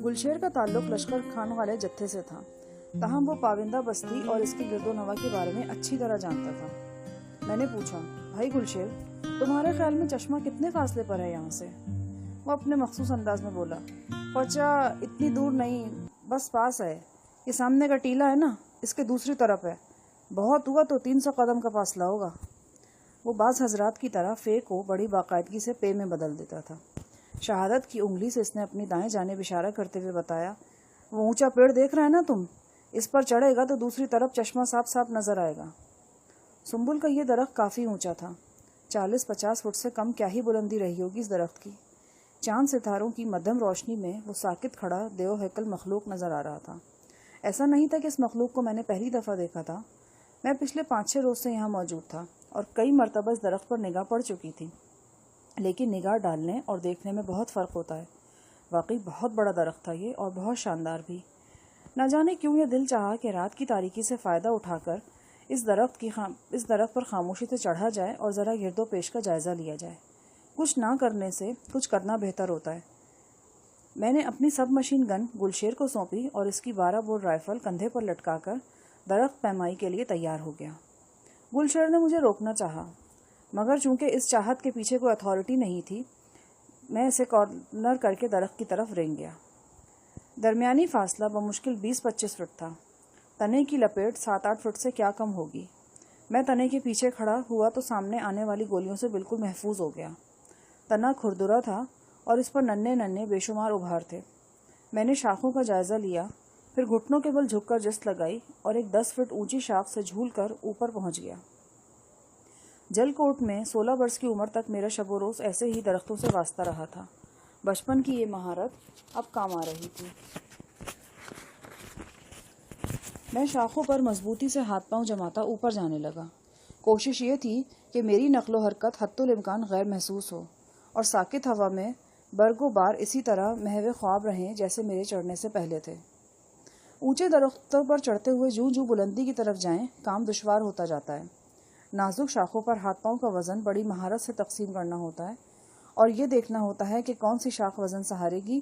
गुलशेर का ताल्लुक लश्कर खान वाले जत्थे से था, ताहम वो पाविंदा बस्ती और इसकी गिरदोनवा के बारे में अच्छी तरह जानता था। मैंने पूछा, भाई गुलशेर, तुम्हारे ख्याल में चश्मा कितने फासले पर है यहाँ से? वो अपने मखसूस अंदाज में बोला, पचा इतनी दूर नहीं, बस पास है। ये सामने का टीला है ना, इसके दूसरी तरफ है। बहुत हुआ तो 300 कदम का फासला होगा। वो बाज़ हजरात की तरह फे को बड़ी बाकायदगी से पे में बदल देता था। शहादत की उंगली से इसने अपनी दाएं जानिब इशारा करते हुए बताया, वो ऊंचा पेड़ देख रहा है ना तुम, इस पर चढ़ेगा तो दूसरी तरफ चश्मा साफ साफ नजर आएगा। सुंबुल का ये दरख्त काफ़ी ऊंचा था। 40-50 फुट से कम क्या ही बुलंदी रही होगी इस दरख्त की। चांद सितारों की मध्यम रोशनी में वो साकित खड़ा देव हैकल मखलूक नजर आ रहा था। ऐसा नहीं था कि इस मखलूक को मैंने पहली दफ़ा देखा था। मैं पिछले 5-6 रोज से यहाँ मौजूद था और कई मरतबा इस दरख्त पर निगाह पड़ चुकी थी, लेकिन निगाह डालने और देखने में बहुत फ़र्क होता है। वाकई बहुत बड़ा दरख्त था ये, और बहुत शानदार भी। न जाने क्यों ये दिल चाहा कि रात की तारीकी से फ़ायदा उठाकर इस दरख्त पर खामोशी से चढ़ा जाए और ज़रा गिरदो पेश का जायज़ा लिया जाए। कुछ ना करने से कुछ करना बेहतर होता है। मैंने अपनी सब मशीन गन गुलशेर को सौंपी और इसकी 12 बोर राइफल कंधे पर लटकाकर दरख्त पैमाई के लिए तैयार हो गया। गुलशेर ने मुझे रोकना चाहा, मगर चूंकि इस चाहत के पीछे कोई अथॉरिटी नहीं थी, मैं इसे कॉर्नर करके दरख्त की तरफ रेंग गया। दरमियानी फासला बमुश्किल 20-25 फुट था। तने की लपेट 7-8 फुट से क्या कम होगी। मैं तने के पीछे खड़ा हुआ तो सामने आने वाली गोलियों से बिल्कुल महफूज हो गया। तना खुरदुरा था और इस पर नन्हे नन्हे बेशुमार उभार थे। मैंने शाखों का जायज़ा लिया, फिर घुटनों के बल झुककर जिस्त लगाई और एक 10 फुट ऊंची शाख से झूलकर ऊपर पहुंच गया। जलकोट में 16 वर्ष की उम्र तक मेरा शबो रोज़ ऐसे ही दरख्तों से वास्ता रहा था। बचपन की ये महारत अब काम आ रही थी। मैं शाखों पर मजबूती से हाथ पांव जमाता ऊपर जाने लगा। कोशिश ये थी कि मेरी नकलो हरकत हत्तुल इम्कान गैर महसूस हो और साकित हवा में बरगो बार इसी तरह महवे ख्वाब रहें जैसे मेरे चढ़ने से पहले थे। ऊंचे दरख्तों पर चढ़ते हुए जूं जूं बुलंदी की तरफ जाएं, काम दुश्वार होता जाता है। नाजुक शाखों पर हाथ पांव का वजन बड़ी महारत से तकसीम करना होता है और ये देखना होता है कि कौन सी शाख वजन सहारेगी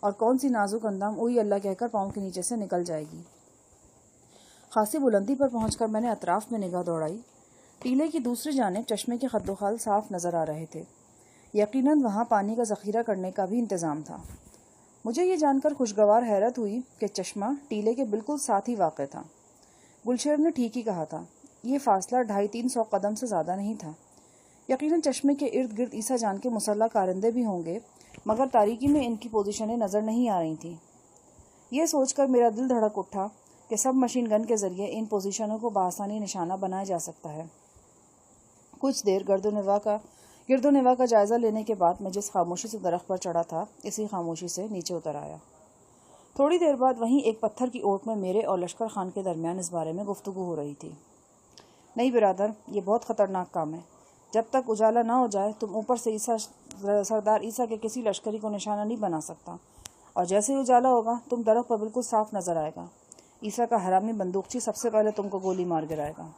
और कौन सी नाजुक अंदाम ओई अल्लाह कहकर पाँव के नीचे से निकल जाएगी। खासी बुलंदी पर पहुंचकर मैंने अतराफ में निगाह दौड़ाई। टीले की दूसरी जानिब चश्मे के खद्दोखाल साफ नजर आ रहे थे। यकीनन वहां पानी का जखीरा करने का भी इंतजाम था। मुझे ये जानकर खुशगवार हैरत हुई कि चश्मा टीले के बिल्कुल साथ ही वाक़ था। गुलशेर ने ठीक ही कहा था, ये फासला 250-300 कदम से ज़्यादा नहीं था। यकीनन चश्मे के इर्द गिर्द ईसा जान के मुसल्ला कारिंदे भी होंगे, मगर तारीकी में इनकी पोजीशनें नज़र नहीं आ रही थीं। ये सोचकर मेरा दिल धड़क उठा कि सब मशीन गन के ज़रिए इन पोजीशनों को बआसानी निशाना बनाया जा सकता है। कुछ देर गिरदोनवा का जायज़ा लेने के बाद मैं जिस खामोशी से दरख्त पर चढ़ा था, इसी खामोशी से नीचे उतर आया। थोड़ी देर बाद वहीं एक पत्थर की ओट में मेरे और लश्कर खान के दरमियान इस बारे में गुफ्तगू हो रही थी। नहीं बिरादर, ये बहुत ख़तरनाक काम है। जब तक उजाला ना हो जाए तुम ऊपर से सरदार ईसा के किसी लश्करी को निशाना नहीं बना सकता, और जैसे ही उजाला होगा तुम दरख्त पर बिल्कुल साफ नज़र आएगा। ईसा का हरामी बंदूकची सबसे पहले तुमको गोली मार गिराएगा।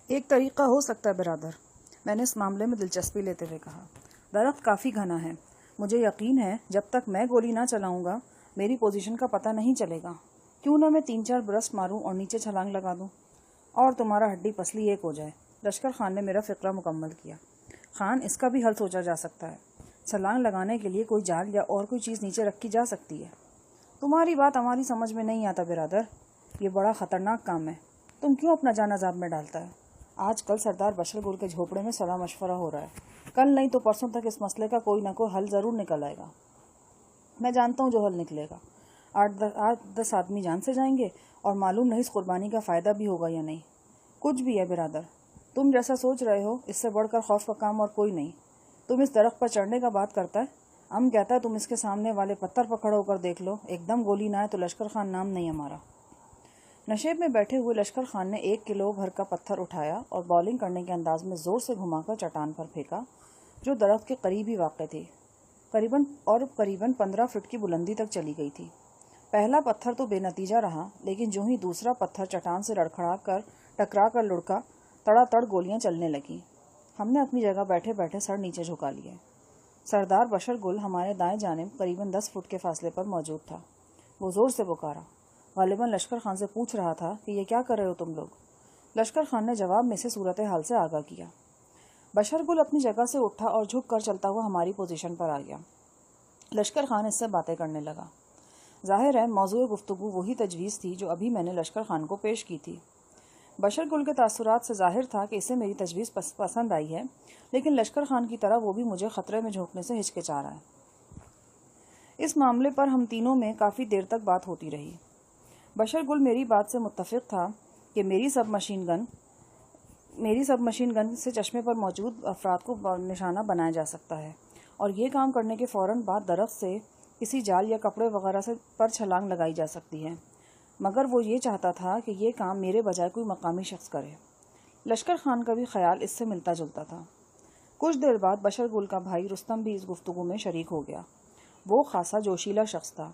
एक तरीका हो सकता है बिरादर, मैंने इस मामले में दिलचस्पी लेते हुए कहा। दरख्त काफ़ी घना है। मुझे यकीन है जब तक मैं गोली ना चलाऊंगा मेरी पोजीशन का पता नहीं चलेगा। क्यों ना मैं 3-4 बरस मारूं और नीचे छलांग लगा दूं और तुम्हारा हड्डी पसली एक हो जाए। लश्कर खान ने मेरा फ़िक्रा मुकम्मल किया। खान, इसका भी हल सोचा जा सकता है। छलांग लगाने के लिए कोई जाल या और कोई चीज़ नीचे रखी जा सकती है। तुम्हारी बात हमारी समझ में नहीं आता बिरादर, ये बड़ा ख़तरनाक काम है। तुम क्यों अपना जान अजाब में डालता है? आज कल सरदार बशर गुल के झोपड़े में सलाह मशवरा हो रहा है। कल नहीं तो परसों तक इस मसले का कोई ना कोई हल ज़रूर निकल आएगा। मैं जानता हूँ जो हल निकलेगा। 8-10 आदमी जान से जाएंगे और मालूम नहीं इस कुर्बानी का फ़ायदा भी होगा या नहीं। कुछ भी है बिरादर, तुम जैसा सोच रहे हो इससे बढ़कर खौफ का काम और कोई नहीं। तुम इस दरख्त पर चढ़ने का बात करता है, हम कहता है तुम इसके सामने वाले पत्थर पर खड़े होकर देख लो, एकदम गोली ना आए तो लश्कर खान नाम नहीं हमारा। नशेब में बैठे हुए लश्कर खान ने 1 किलो भर का पत्थर उठाया और बॉलिंग करने के अंदाज में ज़ोर से घुमाकर चट्टान पर फेंका, जो दरख्त के करीब ही वाक़ थी। करीबन 15 फुट की बुलंदी तक चली गई थी। पहला पत्थर तो बेनतीजा रहा, लेकिन जो ही दूसरा पत्थर चट्टान से टकरा कर लुढ़का, तड़ातड़ गोलियां चलने लगीं। हमने अपनी जगह बैठे बैठे सर नीचे झुका लिए। سردار بشر گل ہمارے دائیں جانب قریباً 10 فٹ کے فاصلے پر موجود تھا۔ وہ زور سے پکارا، غالباً لشکر خان سے پوچھ رہا تھا کہ یہ کیا کر رہے ہو تم لوگ۔ لشکر خان نے جواب میں سے صورتحال سے آگاہ کیا۔ بشر گل اپنی جگہ سے اٹھا اور جھک کر چلتا ہوا ہماری پوزیشن پر آ گیا۔ لشکر خان اس سے باتیں کرنے لگا۔ ظاہر ہے موضوع گفتگو وہی تجویز تھی جو ابھی میں نے لشکر خان کو پیش کی تھی۔ بشر گل کے تاثرات سے ظاہر تھا کہ اسے میری تجویز پسند آئی ہے، لیکن لشکر خان کی طرح وہ بھی مجھے خطرے میں جھونکنے سے ہچکچا رہا ہے۔ اس معاملے پر ہم تینوں میں کافی دیر تک بات ہوتی رہی۔ بشر گل میری بات سے متفق تھا کہ میری سب مشین گن سے چشمے پر موجود افراد کو نشانہ بنایا جا سکتا ہے، اور یہ کام کرنے کے فوراً بعد درخت سے کسی جال یا کپڑے وغیرہ سے پر چھلانگ لگائی جا سکتی ہے، مگر وہ یہ چاہتا تھا کہ یہ کام میرے بجائے کوئی مقامی شخص کرے۔ لشکر خان کا بھی خیال اس سے ملتا جلتا تھا۔ کچھ دیر بعد بشر گل کا بھائی رستم بھی اس گفتگو میں شریک ہو گیا۔ وہ خاصا جوشیلا شخص تھا۔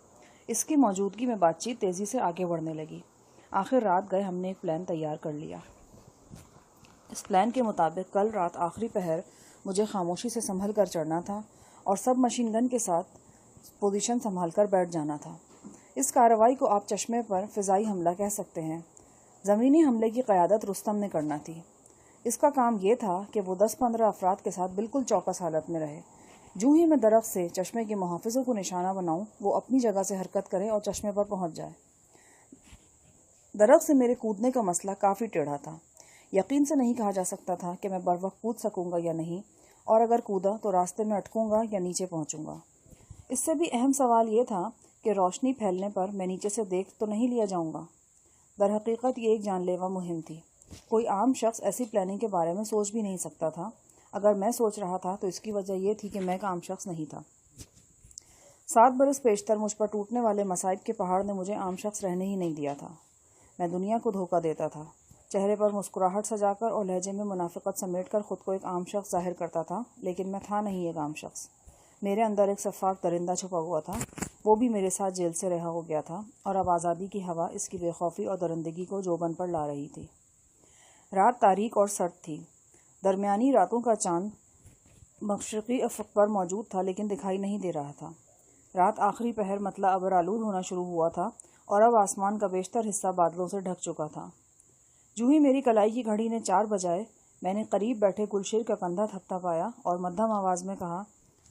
اس کی موجودگی میں بات چیت تیزی سے آگے بڑھنے لگی۔ آخر رات گئے ہم نے ایک پلان تیار کر لیا۔ اس پلان کے مطابق کل رات آخری پہر مجھے خاموشی سے سنبھل کر چڑھنا تھا اور سب مشین گن کے ساتھ پوزیشن سنبھال کر بیٹھ جانا تھا۔ اس کارروائی کو آپ چشمے پر فضائی حملہ کہہ سکتے ہیں۔ زمینی حملے کی قیادت رستم نے کرنا تھی۔ اس کا کام یہ تھا کہ وہ 10-15 افراد کے ساتھ بالکل چوکس حالت میں رہے۔ جو ہی میں درخت سے چشمے کے محافظوں کو نشانہ بناؤں، وہ اپنی جگہ سے حرکت کرے اور چشمے پر پہنچ جائے۔ درخت سے میرے کودنے کا مسئلہ کافی ٹیڑھا تھا۔ یقین سے نہیں کہا جا سکتا تھا کہ میں بروقت کود سکوں گا یا نہیں، اور اگر کودا تو راستے میں اٹکوں گا یا نیچے پہنچوں گا۔ اس سے بھی اہم سوال یہ تھا کہ روشنی پھیلنے پر میں نیچے سے دیکھ تو نہیں لیا جاؤں گا۔ در حقیقت یہ ایک جان لیوا مہم تھی۔ کوئی عام شخص ایسی پلاننگ کے بارے میں سوچ بھی نہیں سکتا تھا۔ اگر میں سوچ رہا تھا تو اس کی وجہ یہ تھی کہ میں ایک عام شخص نہیں تھا۔ 7 برس پیشتر مجھ پر ٹوٹنے والے مصائب کے پہاڑ نے مجھے عام شخص رہنے ہی نہیں دیا تھا۔ میں دنیا کو دھوکہ دیتا تھا، چہرے پر مسکراہٹ سجا کر اور لہجے میں منافقت سمیٹ کر خود کو ایک عام شخص ظاہر کرتا تھا، لیکن میں تھا نہیں ایک عام شخص۔ میرے اندر ایک سفاک درندہ چھپا ہوا تھا۔ وہ بھی میرے ساتھ جیل سے رہا ہو گیا تھا، اور اب آزادی کی ہوا اس کی بے خوفی اور درندگی کو جوبن پر لا رہی تھی۔ رات تاریک اور سرد تھی۔ درمیانی راتوں کا چاند مشرقی افق پر موجود تھا، لیکن دکھائی نہیں دے رہا تھا۔ رات آخری پہر مطلع ابر آلود ہونا شروع ہوا تھا، اور اب آسمان کا بیشتر حصہ بادلوں سے ڈھک چکا تھا۔ جو ہی میری کلائی کی گھڑی نے 4 بجائے، میں نے قریب بیٹھے گلشیر کا کندھا تھپتا پایا اور مدھم آواز میں کہا،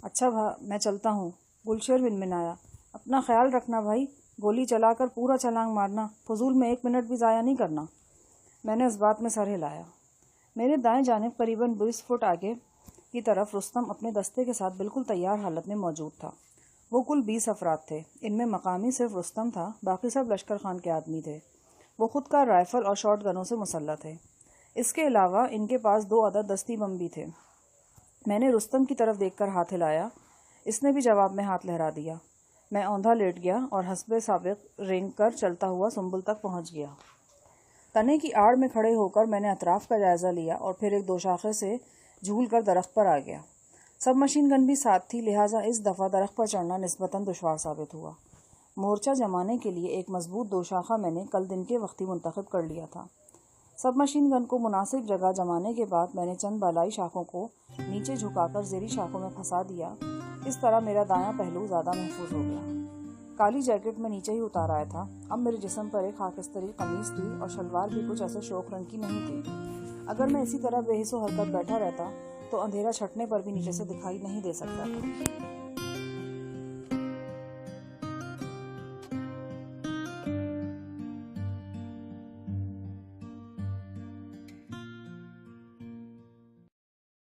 اچھا میں چلتا ہوں۔ گلشیر منمنایا، اپنا خیال رکھنا بھائی، گولی چلا کر پورا چھلانگ مارنا، فضول میں 1 منٹ بھی ضائع نہیں کرنا۔ میں نے اس بات میں سر ہلایا۔ میرے دائیں جانب قریباً 20 فٹ آگے کی طرف رستم اپنے دستے کے ساتھ بالکل تیار حالت میں موجود تھا۔ وہ کل 20 افراد تھے۔ ان میں مقامی صرف رستم تھا، باقی سب لشکر خان کے آدمی تھے۔ وہ خود کار رائفل اور شارٹ گنوں سے مسلح تھے۔ اس کے علاوہ ان کے پاس 2 عدد دستی بم بھی تھے۔ میں نے رستم کی طرف دیکھ کر ہاتھ ہلایا۔ اس نے بھی جواب میں ہاتھ لہرا دیا۔ میں اوندھا لیٹ گیا اور حسب سابق رینگ کر چلتا ہوا سنبل تک پہنچ گیا۔ تنے کی آڑ میں کھڑے ہو کر میں نے اطراف کا جائزہ لیا اور پھر ایک 2 شاخے سے جھول کر درخت پر آ گیا۔ سب مشین گن بھی ساتھ تھی، لہٰذا اس دفعہ درخت پر چڑھنا نسبتاً دشوار ثابت ہوا۔ مورچہ جمانے کے لیے ایک مضبوط 2 شاخہ میں نے کل دن کے وقت ہی منتخب کر لیا تھا۔ سب مشین گن کو مناسب جگہ جمانے کے بعد میں نے چند بالائی شاخوں کو نیچے جھکا کر زیریں شاخوں میں پھنسا دیا۔ اس طرح میرا دایاں پہلو زیادہ محفوظ ہو گیا۔ کالی جیکٹ میں نیچے ہی اتار آیا تھا۔ اب میرے جسم پر ایک خاکستری قمیص تھی اور شلوار بھی کچھ ایسے شوخ رنگ کی نہیں تھی۔ اگر میں اسی طرح بے حس و حرکت بیٹھا رہتا تو اندھیرا چھٹنے پر بھی نیچے سے دکھائی نہیں دے سکتا تھا۔